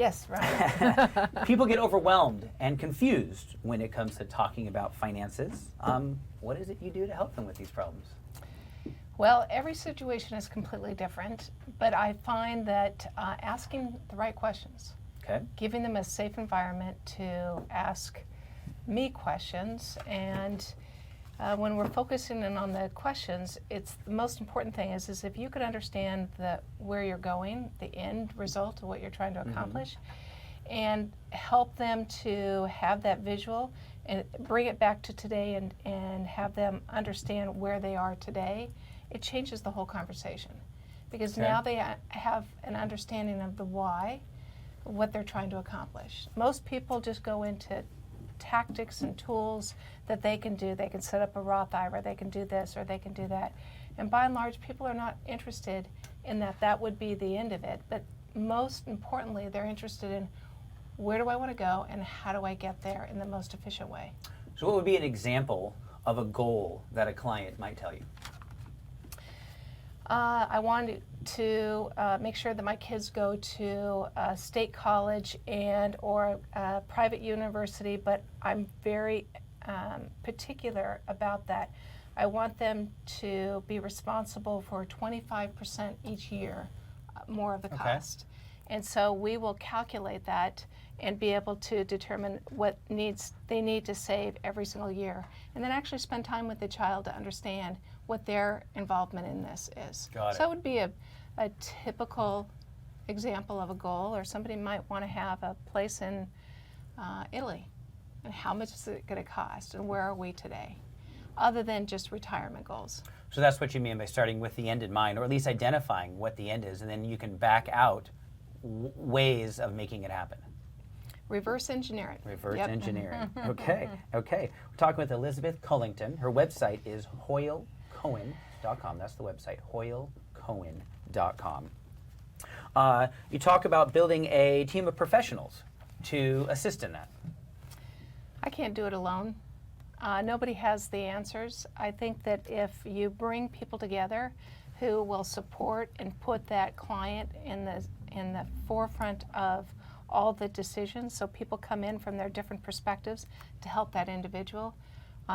Yes, right. People get overwhelmed and confused when it comes to talking about finances. What is it you do to help them with these problems? Well, every situation is completely different, but I find that asking the right questions, Okay. giving them a safe environment to ask me questions, and when we're focusing in on the questions, it's the most important thing is if you could understand where you're going, the end result of what you're trying to accomplish, and help them to have that visual and bring it back to today and have them understand where they are today, it changes the whole conversation. Because now they have an understanding of the why, what they're trying to accomplish. Most people just go into tactics and tools that they can do. They can set up a Roth IRA, they can do this or they can do that. And by and large, people are not interested in that. That would be the end of it. But most importantly, they're interested in where do I want to go and how do I get there in the most efficient way. So what would be an example of a goal that a client might tell you? I wanted to make sure that my kids go to a state college and or a private university, but I'm very particular about that. I want them to be responsible for 25% each year more of the cost. And so we will calculate that and be able to determine what they need to save every single year, and then actually spend time with the child to understand what their involvement in this is. Got it. So that would be a typical example of a goal, or somebody might want to have a place in Italy, and how much is it going to cost, and where are we today, other than just retirement goals. So that's what you mean by starting with the end in mind, or at least identifying what the end is, and then you can back out ways of making it happen. Reverse engineering. Reverse engineering. Okay. We're talking with Elisabeth Cullington. Her website is hoylecohen.com. That's the website, hoylecohen.com. You talk about building a team of professionals to assist in that. I can't do it alone. Nobody has the answers. I think that if you bring people together who will support and put that client in the forefront of all the decisions, so people come in from their different perspectives to help that individual,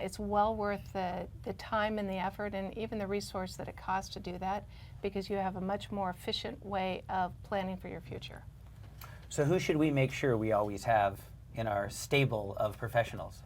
it's well worth the time and the effort and even the resource that it costs to do that, because you have a much more efficient way of planning for your future. So who should we make sure we always have in our stable of professionals?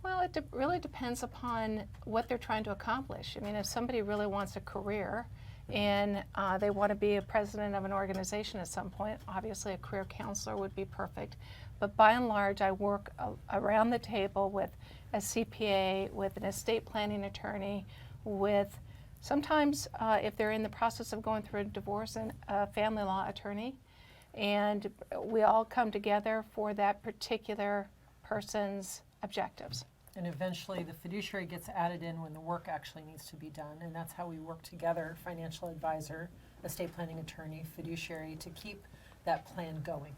Well, it really depends upon what they're trying to accomplish. I mean, if somebody really wants a career and they want to be a president of an organization at some point, obviously a career counselor would be perfect. But by and large, I work around the table with a CPA, with an estate planning attorney, with sometimes if they're in the process of going through a divorce, and a family law attorney. And we all come together for that particular person's objectives. And eventually the fiduciary gets added in when the work actually needs to be done, and that's how we work together, financial advisor, estate planning attorney, fiduciary, to keep that plan going.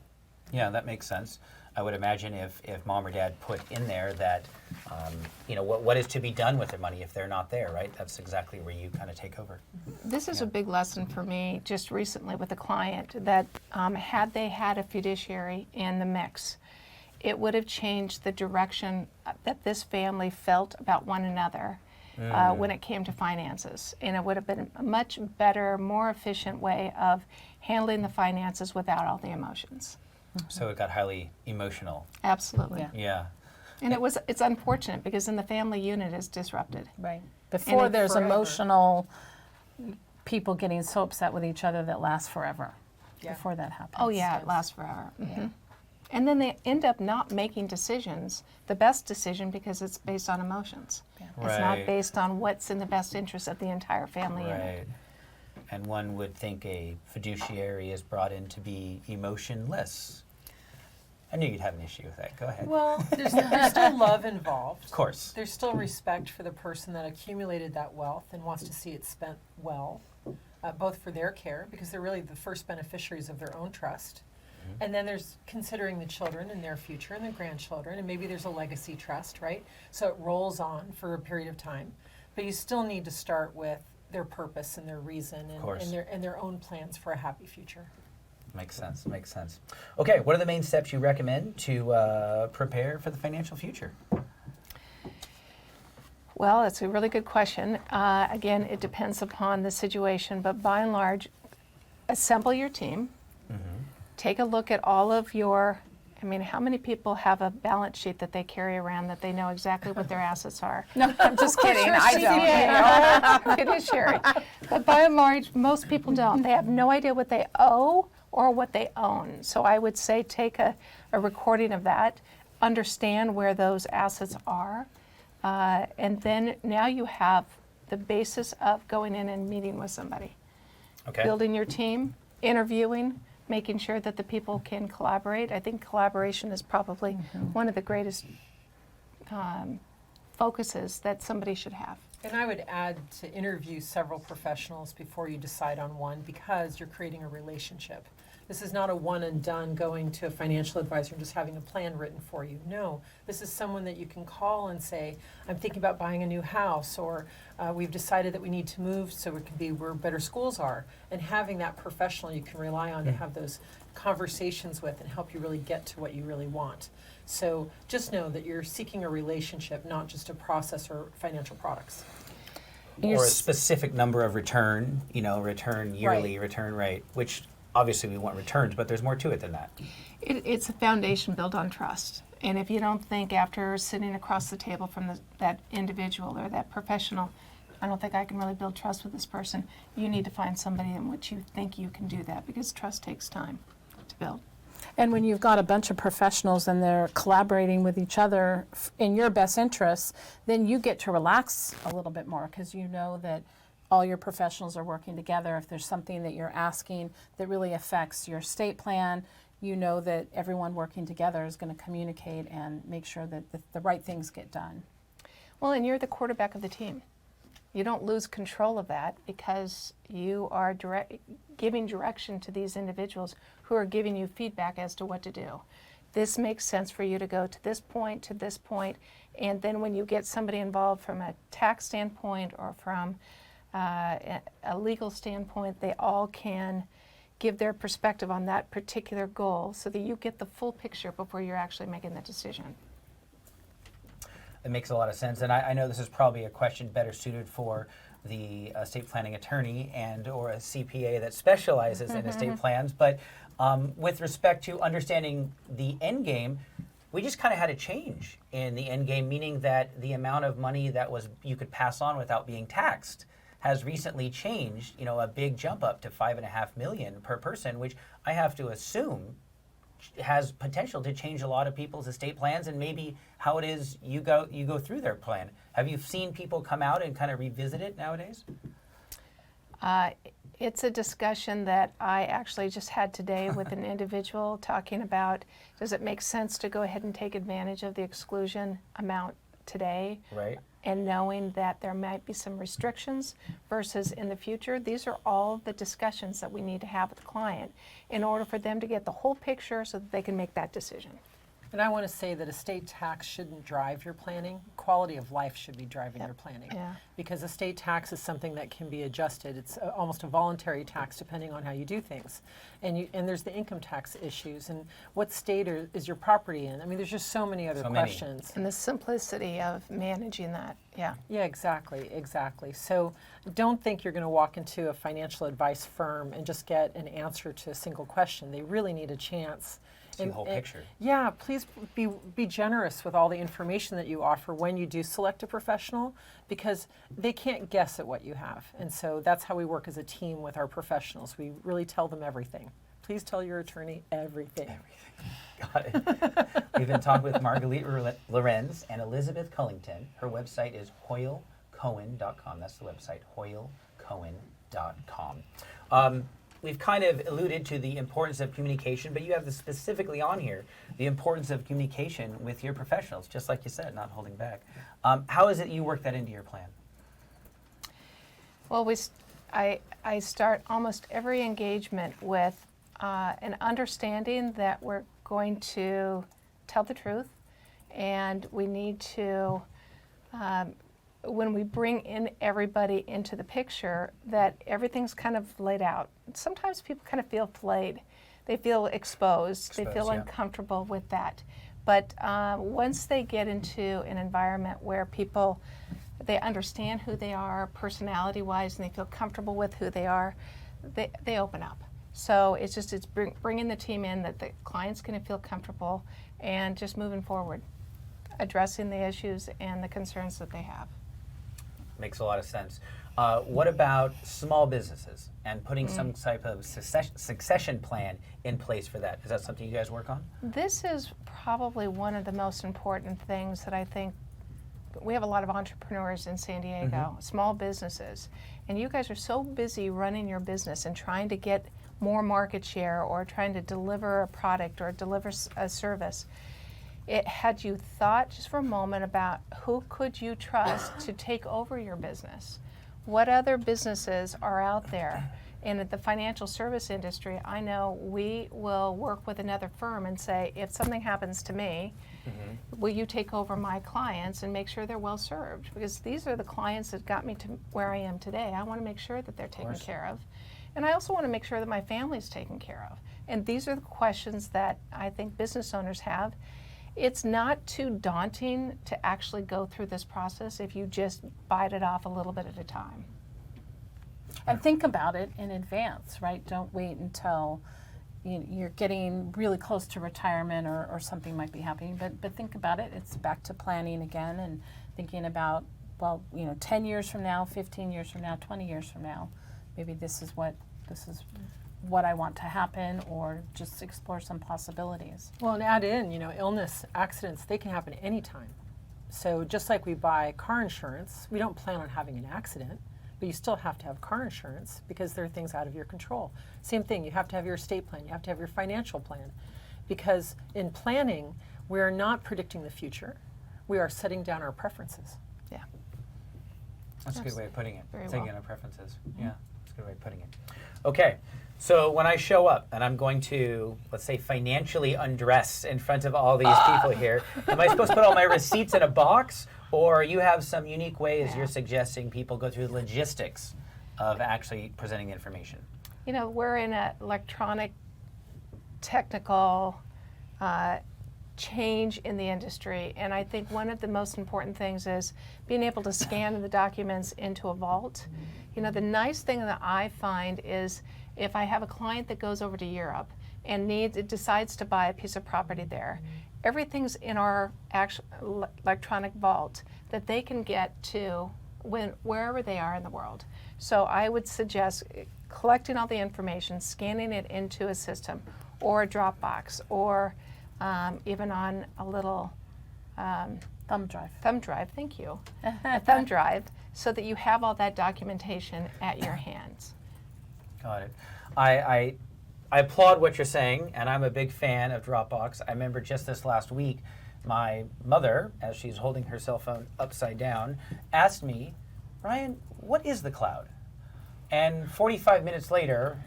Yeah, that makes sense. I would imagine if mom or dad put in there that, what is to be done with their money if they're not there, right? That's exactly where you kind of take over. This is a big lesson for me just recently with a client that had they had a fiduciary in the mix, it would have changed the direction that this family felt about one another when it came to finances. And it would have been a much better, more efficient way of handling the finances without all the emotions. So it got highly emotional. Absolutely. Yeah. And it's unfortunate because then the family unit is disrupted. Right. Before there's forever. Emotional people getting so upset with each other that lasts forever. Yeah. Before that happens. Oh yeah, it lasts forever. And then they end up not making decisions, the best decision, because it's based on emotions. It's not based on what's in the best interest of the entire family unit. Right. And one would think a fiduciary is brought in to be emotionless. I knew you'd have an issue with that. Go ahead. Well, there's still love involved. Of course. There's still respect for the person that accumulated that wealth and wants to see it spent well, both for their care, because they're really the first beneficiaries of their own trust. And then there's considering the children and their future and their grandchildren, and maybe there's a legacy trust, right? So it rolls on for a period of time. But you still need to start with their purpose and their reason and their own plans for a happy future. Makes sense. Makes sense. Okay, what are the main steps you recommend to prepare for the financial future? Well, it's a really good question. Again, it depends upon the situation, but by and large, assemble your team. Take a look at all of your, how many people have a balance sheet that they carry around that they know exactly what their assets are? No, I'm just kidding. I don't. CDFA, fiduciary. But by and large, most people don't. They have no idea what they owe or what they own. So I would say take a recording of that, understand where those assets are, and then now you have the basis of going in and meeting with somebody. Okay. Building your team, interviewing, making sure that the people can collaborate. I think collaboration is probably one of the greatest focuses that somebody should have. And I would add to interview several professionals before you decide on one, because you're creating a relationship. This is not a one and done going to a financial advisor and just having a plan written for you. No, this is someone that you can call and say, I'm thinking about buying a new house, or we've decided that we need to move so it can be where better schools are. And having that professional you can rely on to have those conversations with and help you really get to what you really want. So just know that you're seeking a relationship, not just a process or financial products. Or a specific number of return yearly, Right. return rate, which obviously we want returns, but there's more to it than that. It's a foundation built on trust. And if you don't think after sitting across the table from that individual or that professional, I don't think I can really build trust with this person, you need to find somebody in which you think you can do that, because trust takes time to build. And when you've got a bunch of professionals and they're collaborating with each other in your best interests, then you get to relax a little bit more, because you know that all your professionals are working together. If there's something that you're asking that really affects your estate plan, you know that everyone working together is going to communicate and make sure that the right things get done. Well, and you're the quarterback of the team. You don't lose control of that, because you are giving direction to these individuals who are giving you feedback as to what to do. This makes sense for you to go to this point, and then when you get somebody involved from a tax standpoint or from a legal standpoint, they all can give their perspective on that particular goal so that you get the full picture before you're actually making the decision. It makes a lot of sense, and I know this is probably a question better suited for the estate planning attorney and or a CPA that specializes in estate plans, but with respect to understanding the end game, we just kind of had a change in the end game, meaning that the amount of money that you could pass on without being taxed has recently changed, a big jump up to $5.5 million per person, which I have to assume has potential to change a lot of people's estate plans and maybe how it is you go through their plan. Have you seen people come out and kind of revisit it nowadays? It's a discussion that I actually just had today with an individual talking about, does it make sense to go ahead and take advantage of the exclusion amount today? Right. And knowing that there might be some restrictions versus in the future. These are all the discussions that we need to have with the client in order for them to get the whole picture so that they can make that decision. And I want to say that estate tax shouldn't drive your planning. Quality of life should be driving your planning. Yeah. Because estate tax is something that can be adjusted. It's almost a voluntary tax depending on how you do things. And there's the income tax issues. And what state is your property in? There's just so many other questions. And the simplicity of managing that, yeah. Yeah, exactly. So don't think you're going to walk into a financial advice firm and just get an answer to a single question. They really need a chance. See the whole picture. Yeah, please be generous with all the information that you offer when you do select a professional, because they can't guess at what you have. And so that's how we work as a team with our professionals. We really tell them everything. Please tell your attorney everything. Got it. We've been talking with Marguerite Lorenz and Elisabeth Cullington. Her website is hoylecohen.com. That's the website, hoylecohen.com. We've kind of alluded to the importance of communication, but you have this specifically on here, the importance of communication with your professionals, just like you said, not holding back. How is it you work that into your plan? Well, I start almost every engagement with an understanding that we're going to tell the truth, and we need to, when we bring in everybody into the picture, that everything's kind of laid out. Sometimes people kind of feel flayed. they feel exposed, they feel Exposed, yeah. uncomfortable with that. But once they get into an environment where people, they understand who they are personality-wise and they feel comfortable with who they are, they open up. So it's bringing the team in that the client's going to feel comfortable and just moving forward, addressing the issues and the concerns that they have. Makes a lot of sense. What about small businesses and putting some type of succession plan in place for that? Is that something you guys work on? This is probably one of the most important things that I think. We have a lot of entrepreneurs in San Diego, small businesses, and you guys are so busy running your business and trying to get more market share or trying to deliver a product or deliver a service. Had you thought just for a moment about who could you trust to take over your business? What other businesses are out there? And at the financial service industry, I know we will work with another firm and say, if something happens to me, will you take over my clients and make sure they're well served? Because these are the clients that got me to where I am today. I want to make sure that they're taken care of. And I also want to make sure that my family's taken care of. And these are the questions that I think business owners have. It's not too daunting to actually go through this process if you just bite it off a little bit at a time. And think about it in advance, right? Don't wait until you're getting really close to retirement or something might be happening. But think about it. It's back to planning again and thinking about, well, 10 years from now, 15 years from now, 20 years from now, maybe this is what I want to happen, or just explore some possibilities. Well, and add in, illness, accidents, they can happen anytime. So just like we buy car insurance, we don't plan on having an accident, but you still have to have car insurance because there are things out of your control. Same thing, you have to have your estate plan, you have to have your financial plan, because in planning, we're not predicting the future, we are setting down our preferences. Yeah. That's a good way of putting it. Very Taking well. in our preferences. Yeah, that's a good way of putting it. Okay, so when I show up and I'm going to, let's say, financially undress in front of all these people here, am I supposed to put all my receipts in a box, or you have some unique ways you're suggesting people go through the logistics of actually presenting the information? We're in an electronic, technical change in the industry, and I think one of the most important things is being able to scan the documents into a vault. The nice thing that I find is if I have a client that goes over to Europe and decides to buy a piece of property there, everything's in our actual electronic vault that they can get to wherever they are in the world. So I would suggest collecting all the information, scanning it into a system or a Dropbox, or even on a little Thumb drive. thumb drive, thank you, a thumb drive, so that you have all that documentation at your hands. Got it. I applaud what you're saying, and I'm a big fan of Dropbox. I remember just this last week, my mother, as she's holding her cell phone upside down, asked me, Ryan, what is the cloud? And 45 minutes later,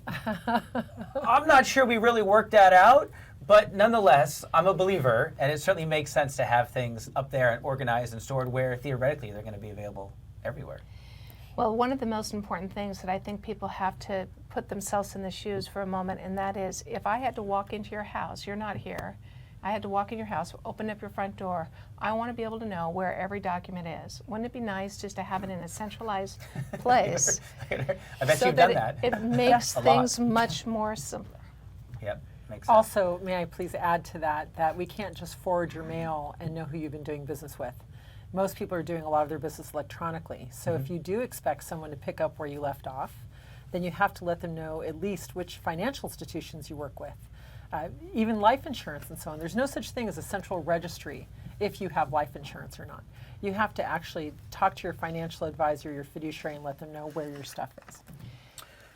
I'm not sure we really worked that out, but nonetheless, I'm a believer, and it certainly makes sense to have things up there and organized and stored where theoretically they're going to be available everywhere. Well, one of the most important things that I think people have to put themselves in the shoes for a moment, and that is, if I had to walk into your house, you're not here, I had to walk in your house, open up your front door, I want to be able to know where every document is. Wouldn't it be nice just to have it in a centralized place? I bet so you've done that that. it makes A lot. things much more simpler. Yep, makes sense. Also, may I please add to that we can't just forward your mail and know who you've been doing business with. Most people are doing a lot of their business electronically. So if you do expect someone to pick up where you left off, then you have to let them know at least which financial institutions you work with. Even life insurance and so on. There's no such thing as a central registry if you have life insurance or not. You have to actually talk to your financial advisor, your fiduciary, and let them know where your stuff is.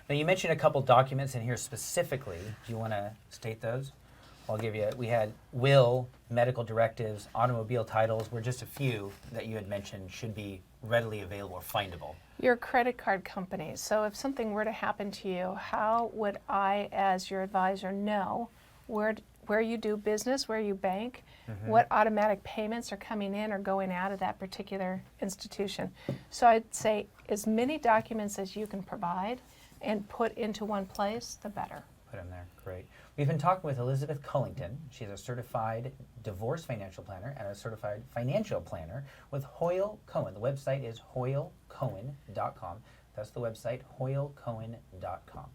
Now, you mentioned a couple documents in here specifically. Do you want to state those? I'll give you, we had will, medical directives, automobile titles were just a few that you had mentioned should be readily available or findable. Your credit card company. So if something were to happen to you, how would I, as your advisor, know where you do business, where you bank, what automatic payments are coming in or going out of that particular institution? So I'd say as many documents as you can provide and put into one place, the better. Put in there. Great. We've been talking with Elisabeth Cullington. She's a certified divorce financial planner and a certified financial planner with Hoyle Cohen. The website is hoylecohen.com. That's the website, hoylecohen.com.